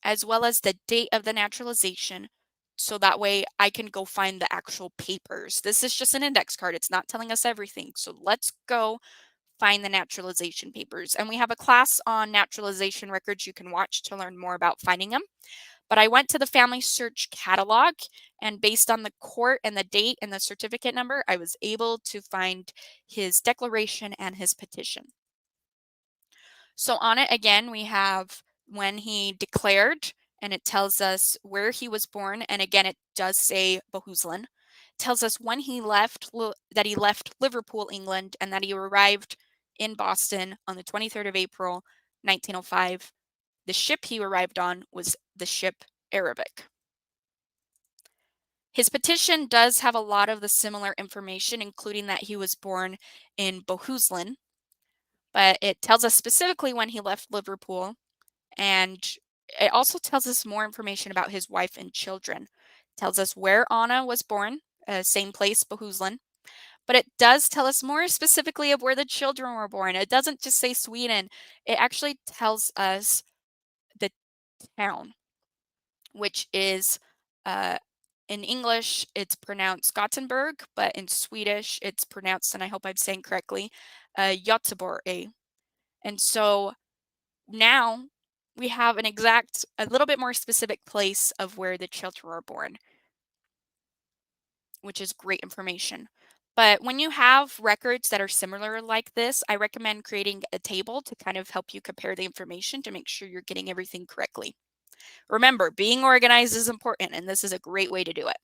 Speaker 2: as well as the date of the naturalization, so that way I can go find the actual papers. This is just an index card. It's not telling us everything. So let's go find the naturalization papers. And we have a class on naturalization records you can watch to learn more about finding them. But I went to the Family Search catalog, and based on the court and the date and the certificate number, I was able to find his declaration and his petition. So on it, again, we have when he declared, and it tells us where he was born. And again, it does say Bohuslän. tells us when he left that he left Liverpool, England, and that he arrived in Boston on the 23rd of April, 1905. The ship he arrived on was the ship Arabic. His petition does have a lot of the similar information, including that he was born in Bohuslän, but it tells us specifically when he left Liverpool, and it also tells us more information about his wife and children. It tells us where Anna was born, same place, Bohuslän, but it does tell us more specifically of where the children were born. It doesn't just say Sweden. It actually tells us the town, which is in English, it's pronounced Gothenburg, but in Swedish, it's pronounced, and I hope I'm saying correctly, Göteborg. And so now we have a little bit more specific place of where the children were born, which is great information. But when you have records that are similar like this, I recommend creating a table to kind of help you compare the information to make sure you're getting everything correctly. Remember, being organized is important, and this is a great way to do it.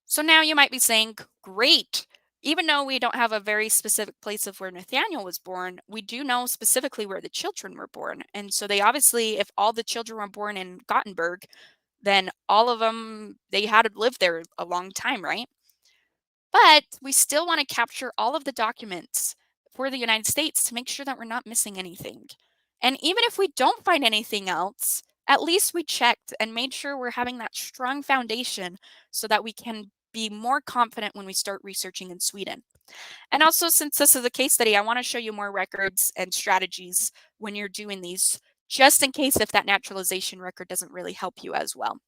Speaker 2: So now you might be saying, great, even though we don't have a very specific place of where Nathaniel was born, we do know specifically where the children were born. And so they obviously, if all the children were born in Gothenburg, then all of them, they had to live there a long time, right? But we still want to capture all of the documents for the United States to make sure that we're not missing anything. And even if we don't find anything else, at least we checked and made sure we're having that strong foundation so that we can be more confident when we start researching in Sweden. And also, since this is a case study, I want to show you more records and strategies when you're doing these, just in case if that naturalization record doesn't really help you as well.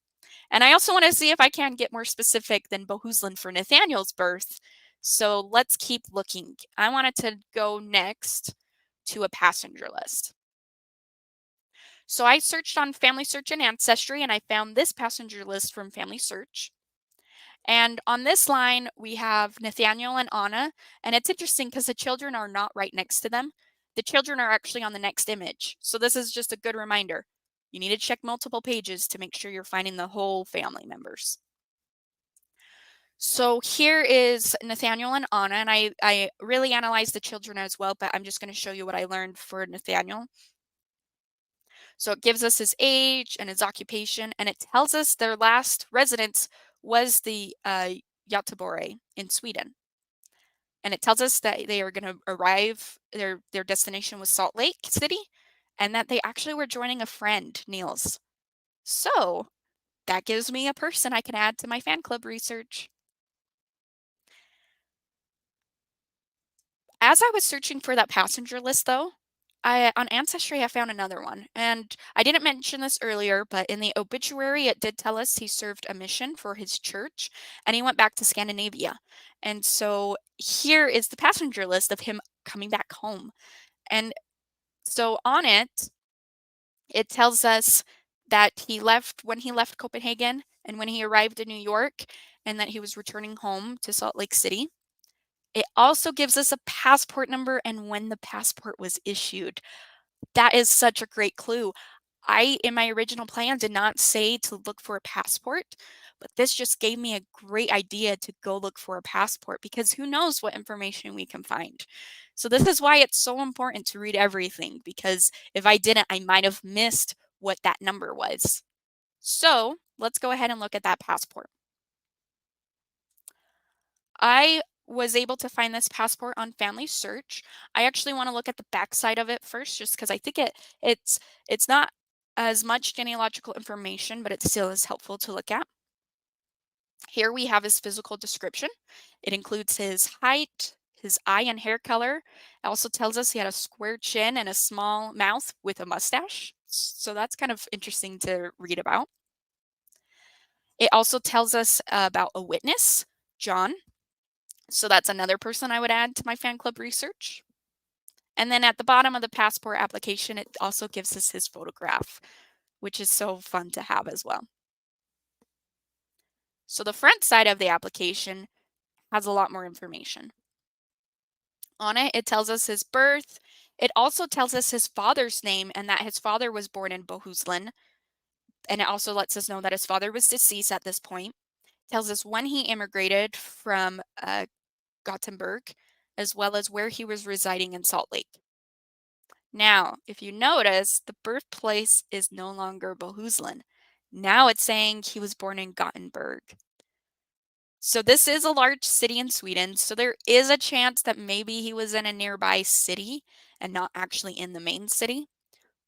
Speaker 2: And I also want to see if I can get more specific than Bohuslän for Nathaniel's birth. So let's keep looking. I wanted to go next to a passenger list. So I searched on Family Search and Ancestry, and I found this passenger list from Family Search. And on this line, we have Nathaniel and Anna. And it's interesting because the children are not right next to them. The children are actually on the next image. So this is just a good reminder. You need to check multiple pages to make sure you're finding the whole family members. So here is Nathaniel and Anna, and I really analyzed the children as well, but I'm just going to show you what I learned for Nathaniel. So it gives us his age and his occupation, and it tells us their last residence was the Göteborg in Sweden. And it tells us that they are going to arrive, their destination was Salt Lake City, and that they actually were joining a friend, Niels. So that gives me a person I can add to my fan club research. As I was searching for that passenger list, though, on Ancestry, I found another one. And I didn't mention this earlier, but in the obituary, it did tell us he served a mission for his church and he went back to Scandinavia. And so here is the passenger list of him coming back home. And so on it, it tells us that when he left Copenhagen and when he arrived in New York, and that he was returning home to Salt Lake City. It also gives us a passport number and when the passport was issued. That is such a great clue. In my original plan, did not say to look for a passport, but this just gave me a great idea to go look for a passport because who knows what information we can find. So this is why it's so important to read everything, because if I didn't, I might have missed what that number was. So let's go ahead and look at that passport. I was able to find this passport on Family Search. I actually want to look at the backside of it first, just because I think it's not as much genealogical information, but it still is helpful to look at. Here we have his physical description. It includes his height, his eye and hair color. It also tells us he had a square chin and a small mouth with a mustache. So that's kind of interesting to read about. It also tells us about a witness, John. So that's another person I would add to my fan club research. And then at the bottom of the passport application, it also gives us his photograph, which is so fun to have as well. So the front side of the application has a lot more information. On it, it tells us his birth. It also tells us his father's name and that his father was born in Bohuslän. And it also lets us know that his father was deceased at this point. tells us when he immigrated from Gothenburg, as well as where he was residing in Salt Lake. Now, if you notice, the birthplace is no longer Bohuslän. Now it's saying he was born in Gothenburg. So this is a large city in Sweden, so there is a chance that maybe he was in a nearby city and not actually in the main city.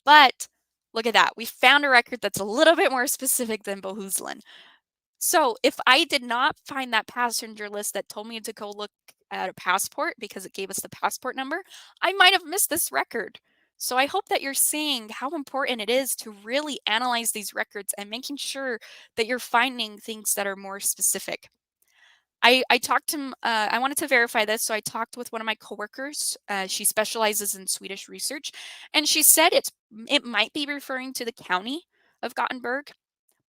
Speaker 2: But look at that. We found a record that's a little bit more specific than Bohuslän. So if I did not find that passenger list that told me to go look at a passport because it gave us the passport number, I might have missed this record. So I hope that you're seeing how important it is to really analyze these records and making sure that you're finding things that are more specific. I talked to I wanted to verify this, so I talked with one of my coworkers. She specializes in Swedish research, and she said it might be referring to the county of Gothenburg,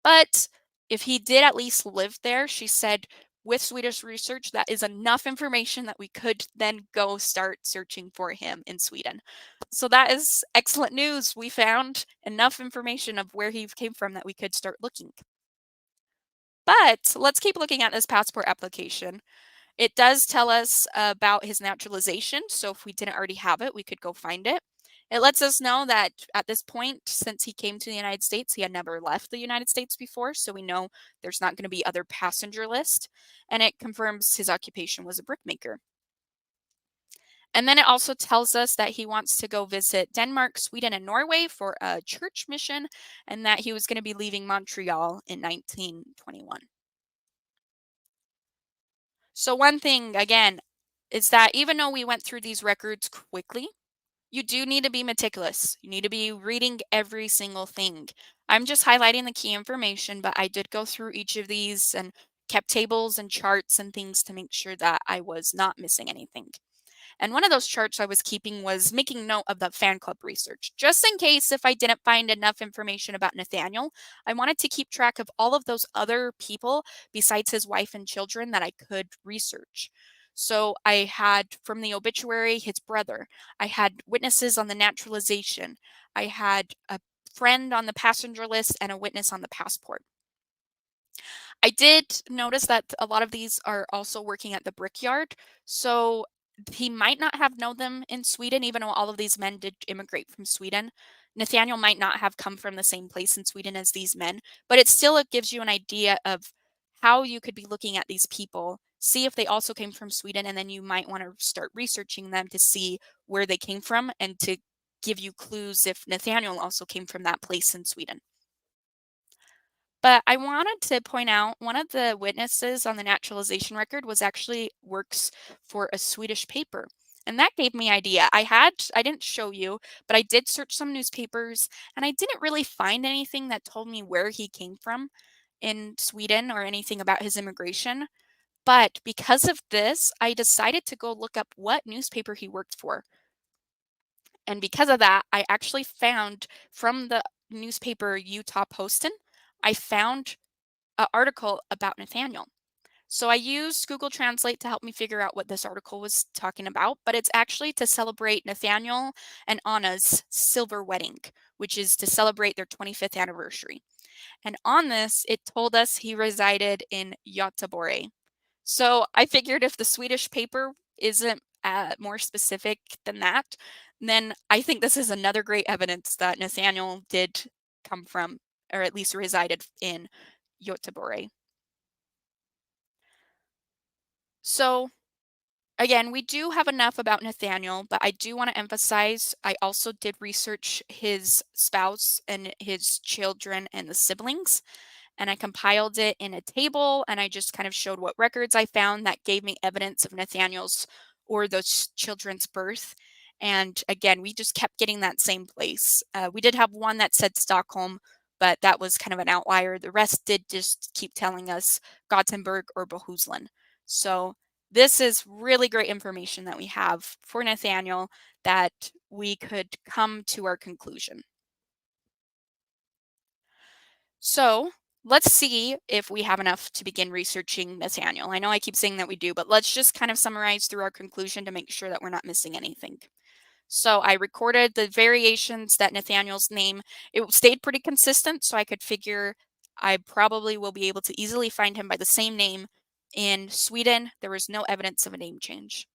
Speaker 2: but if he did at least live there, she said with Swedish research, that is enough information that we could then go start searching for him in Sweden. So that is excellent news. We found enough information of where he came from that we could start looking. But let's keep looking at this passport application. It does tell us about his naturalization, so if we didn't already have it, we could go find it. It lets us know that at this point, since he came to the United States, he had never left the United States before, so we know there's not going to be other passenger list. And it confirms his occupation was a brickmaker. And then it also tells us that he wants to go visit Denmark, Sweden, and Norway for a church mission, and that he was going to be leaving Montreal in 1921. So one thing, again, is that even though we went through these records quickly, you do need to be meticulous. You need to be reading every single thing. I'm just highlighting the key information, but I did go through each of these and kept tables and charts and things to make sure that I was not missing anything. And one of those charts I was keeping was making note of the fan club research. Just in case if I didn't find enough information about Nathaniel, I wanted to keep track of all of those other people besides his wife and children that I could research. So I had from the obituary his brother. I had witnesses on the naturalization. I had a friend on the passenger list and a witness on the passport. I did notice that a lot of these are also working at the brickyard. So he might not have known them in Sweden, even though all of these men did immigrate from Sweden. Nathaniel might not have come from the same place in Sweden as these men, but it gives you an idea of how you could be looking at these people, see if they also came from Sweden, and then you might want to start researching them to see where they came from and to give you clues if Nathaniel also came from that place in Sweden. But I wanted to point out one of the witnesses on the naturalization record was actually works for a Swedish paper. And that gave me idea. I didn't show you, but I did search some newspapers and I didn't really find anything that told me where he came from in Sweden or anything about his immigration. But because of this, I decided to go look up what newspaper he worked for. And because of that, I actually found from the newspaper Utah Postin, I found an article about Nathaniel. So I used Google Translate to help me figure out what this article was talking about, but it's actually to celebrate Nathaniel and Anna's silver wedding, which is to celebrate their 25th anniversary. And on this, it told us he resided in Göteborg. So I figured if the Swedish paper isn't more specific than that, then I think this is another great evidence that Nathaniel did come from, or at least resided in Göteborg. So again, we do have enough about Nathaniel, but I do want to emphasize I also did research his spouse and his children and the siblings, and I compiled it in a table and I just kind of showed what records I found that gave me evidence of Nathaniel's or those children's birth. And again, we just kept getting that same place. We did have one that said Stockholm, but that was kind of an outlier. The rest did just keep telling us Gothenburg or Bohuslän. So this is really great information that we have for Nathaniel that we could come to our conclusion. So let's see if we have enough to begin researching Nathaniel. I know I keep saying that we do, but let's just kind of summarize through our conclusion to make sure that we're not missing anything. So I recorded the variations that Nathaniel's name, it stayed pretty consistent, so I could figure I probably will be able to easily find him by the same name. In Sweden, there was no evidence of a name change.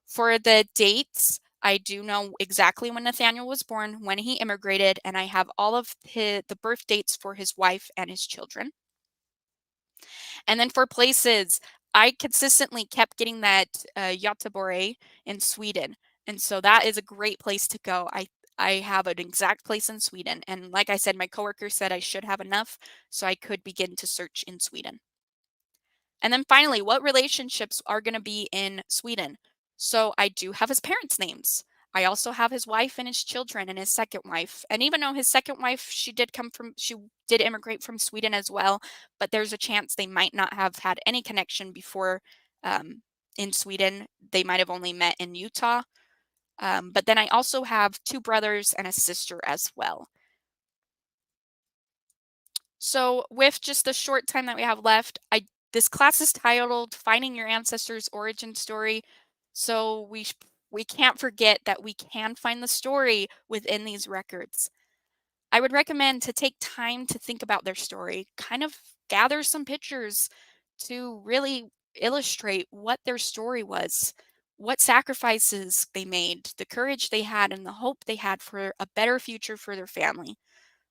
Speaker 2: For the dates, I do know exactly when Nathaniel was born, when he immigrated, and I have all of the birth dates for his wife and his children. And then for places, I consistently kept getting that Göteborg in Sweden. And so that is a great place to go. I have an exact place in Sweden. And like I said, my coworker said I should have enough, so I could begin to search in Sweden. And then finally, what relationships are going to be in Sweden? So I do have his parents' names. I also have his wife and his children and his second wife. And even though his second wife, she did immigrate from Sweden as well, but there's a chance they might not have had any connection before in Sweden. They might have only met in Utah. But then I also have two brothers and a sister as well. So with just the short time that we have left, this class is titled Finding Your Ancestors' Origin Story. So we can't forget that we can find the story within these records. I would recommend to take time to think about their story, kind of gather some pictures to really illustrate what their story was, what sacrifices they made, the courage they had, and the hope they had for a better future for their family.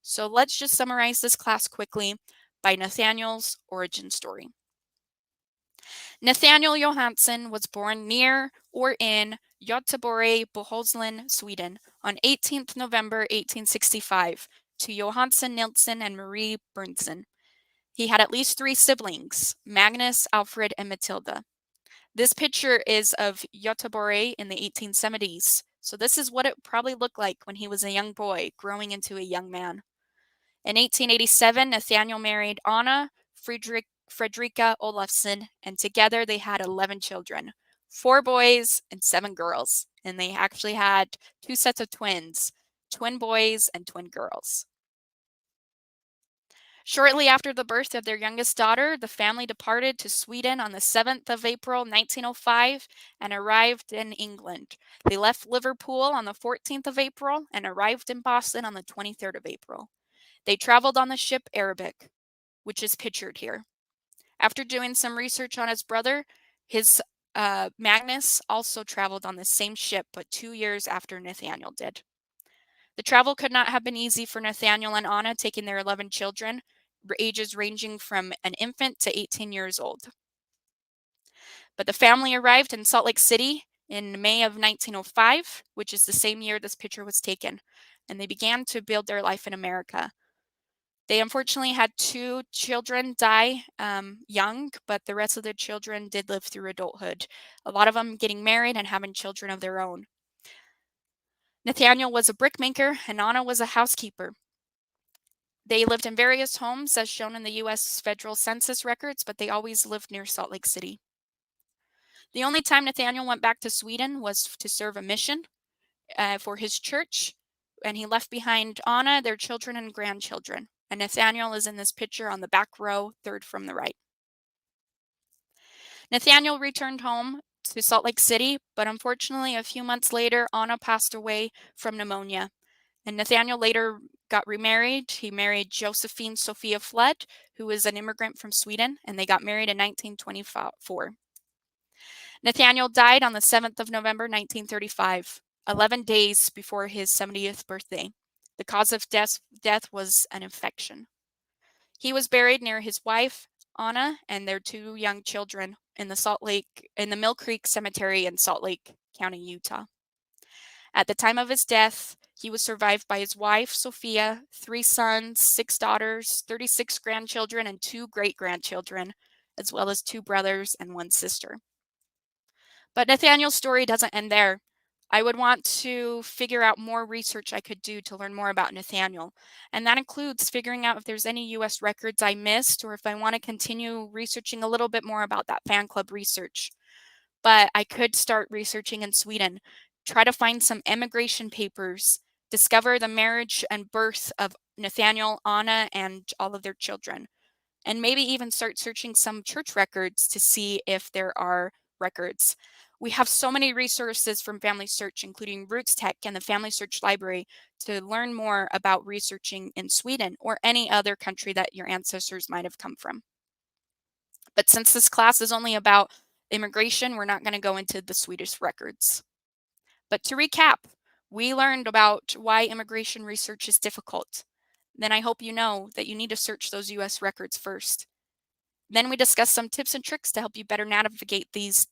Speaker 2: So let's just summarize this class quickly by Nathaniel's origin story. Nathaniel Johansson was born near or in Göteborg, Bohuslän, Sweden on 18th November 1865 to Johansson Nilsson and Marie Berntsson. He had at least 3 siblings, Magnus, Alfred, and Matilda. This picture is of Göteborg in the 1870s, so this is what it probably looked like when he was a young boy growing into a young man. In 1887, Nathaniel married Anna Fredrika Olafsson, and together they had 11 children, 4 boys and 7 girls. And they actually had 2 sets of twins, twin boys and twin girls. Shortly after the birth of their youngest daughter, the family departed to Sweden on the 7th of April, 1905, and arrived in England. They left Liverpool on the 14th of April and arrived in Boston on the 23rd of April. They traveled on the ship Arabic, which is pictured here. After doing some research on his brother, his Magnus also traveled on the same ship, but 2 years after Nathaniel did. The travel could not have been easy for Nathaniel and Anna, taking their 11 children, ages ranging from an infant to 18 years old. But the family arrived in Salt Lake City in May of 1905, which is the same year this picture was taken, and they began to build their life in America. They unfortunately had 2 children die young, but the rest of their children did live through adulthood, a lot of them getting married and having children of their own. Nathaniel was a brickmaker and Anna was a housekeeper. They lived in various homes as shown in the U.S. federal census records, but they always lived near Salt Lake City. The only time Nathaniel went back to Sweden was to serve a mission for his church, and he left behind Anna, their children, and grandchildren. And Nathaniel is in this picture on the back row, third from the right. Nathaniel returned home to Salt Lake City, but unfortunately, a few months later, Anna passed away from pneumonia. And Nathaniel later got remarried. He married Josephine Sophia Flood, who is an immigrant from Sweden, and they got married in 1924. Nathaniel died on the 7th of November, 1935, 11 days before his 70th birthday. The cause of death was an infection. He was buried near his wife, Anna, and their 2 young children in the Mill Creek Cemetery in Salt Lake County, Utah. At the time of his death, he was survived by his wife, Sophia, 3 sons, 6 daughters, 36 grandchildren, and 2 great-grandchildren, as well as 2 brothers and 1 sister. But Nathaniel's story doesn't end there. I would want to figure out more research I could do to learn more about Nathaniel. And that includes figuring out if there's any US records I missed or if I want to continue researching a little bit more about that fan club research. But I could start researching in Sweden, try to find some immigration papers, discover the marriage and birth of Nathaniel, Anna, and all of their children, and maybe even start searching some church records to see if there are records. We have so many resources from Family Search, including Roots Tech and the Family Search Library, to learn more about researching in Sweden or any other country that your ancestors might have come from. But since this class is only about immigration, we're not going to go into the Swedish records. But to recap, we learned about why immigration research is difficult. Then I hope you know that you need to search those US records first. Then we discussed some tips and tricks to help you better navigate these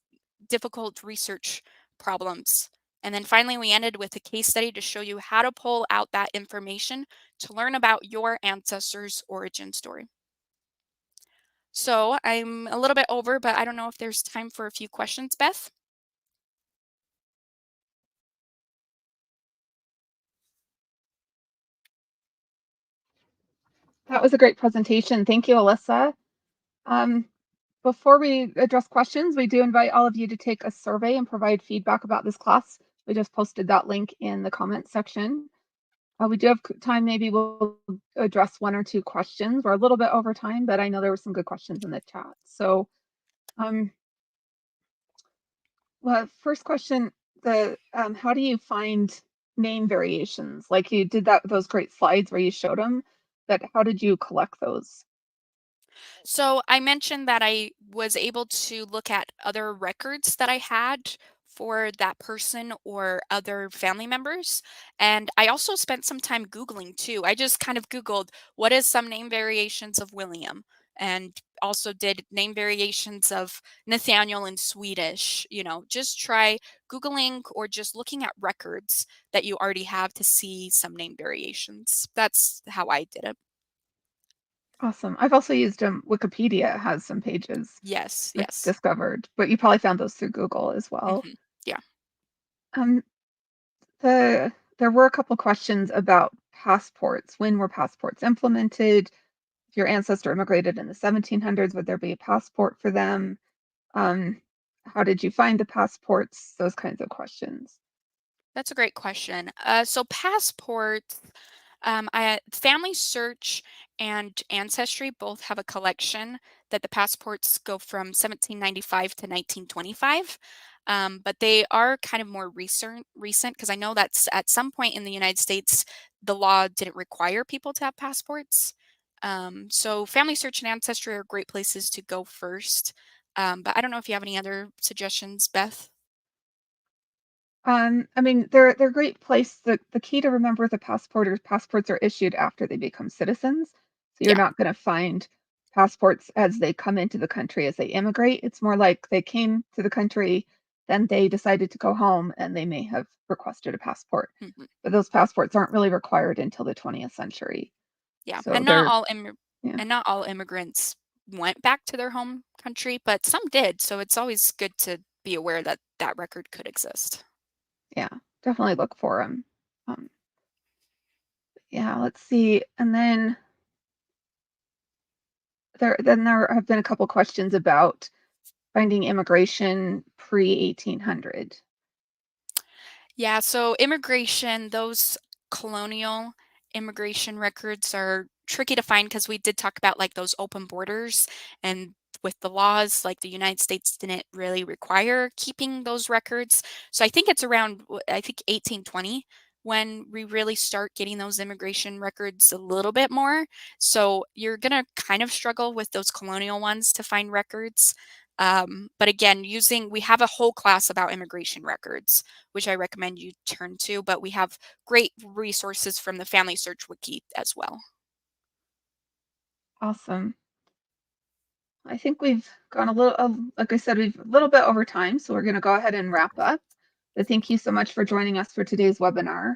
Speaker 2: difficult research problems. And then finally, we ended with a case study to show you how to pull out that information to learn about your ancestors' origin story. So I'm a little bit over, but I don't know if there's time for a few questions, Beth.
Speaker 1: That was a great presentation. Thank you, Alyssa. Um, Before we address questions, we do invite all of you to take a survey and provide feedback about this class. We just posted that link in the comments section. We do have time. Maybe we'll address one or two questions. We're a little bit over time, but I know there were some good questions in the chat. So, well, first question, how do you find name variations? Like you did those great slides where you showed them, but how did you collect those?
Speaker 2: So I mentioned that I was able to look at other records that I had for that person or other family members. And I also spent some time Googling too. I just kind of Googled what is some name variations of William, and also did name variations of Nathaniel in Swedish. Just try Googling or just looking at records that you already have to see some name variations. That's how I did it.
Speaker 1: Awesome. I've also used Wikipedia has some pages
Speaker 2: Yes,
Speaker 1: I've
Speaker 2: yes.
Speaker 1: discovered, but you probably found those through Google as well.
Speaker 2: Yeah.
Speaker 1: Um, there were a couple questions about passports. When were passports implemented? If your ancestor immigrated in the 1700s, would there be a passport for them? Um, how did you find the passports? Those kinds of questions.
Speaker 2: That's a great question. So passports, Family Search and Ancestry both have a collection that the passports go from 1795 to 1925. But they are kind of more recent because I know that's at some point in the United States, the law didn't require people to have passports. So Family Search and Ancestry are great places to go first. But I don't know if you have any other suggestions, Beth.
Speaker 1: I mean, they're a great place. The key to remember with a passport is passports are issued after they become citizens. So you're
Speaker 2: Yeah.
Speaker 1: not going to find passports as they come into the country as they immigrate. It's more like they came to the country, then they decided to go home, and they may have requested a passport.
Speaker 2: Mhm.
Speaker 1: But those passports aren't really required until the 20th century.
Speaker 2: Yeah,
Speaker 1: So they're yeah.
Speaker 2: and not all immigrants went back to their home country, but some did, so it's always good to be aware that that record could exist.
Speaker 1: Yeah, definitely look for them. Um, yeah, let's see. And then there have been a couple questions about finding immigration pre-1800.
Speaker 2: Yeah, so immigration, those colonial immigration records are tricky to find because we did talk about like those open borders, and with the laws, like the United States didn't really require keeping those records. So I think it's around, I think 1820 when we really start getting those immigration records a little bit more. So you're going to kind of struggle with those colonial ones to find records. But again, we have a whole class about immigration records, which I recommend you turn to, but we have great resources from the Family Search Wiki as well.
Speaker 1: Awesome. I think we've gone a little, like I said, we've a little bit over time, so we're going to go ahead and wrap up. But thank you so much for joining us for today's webinar.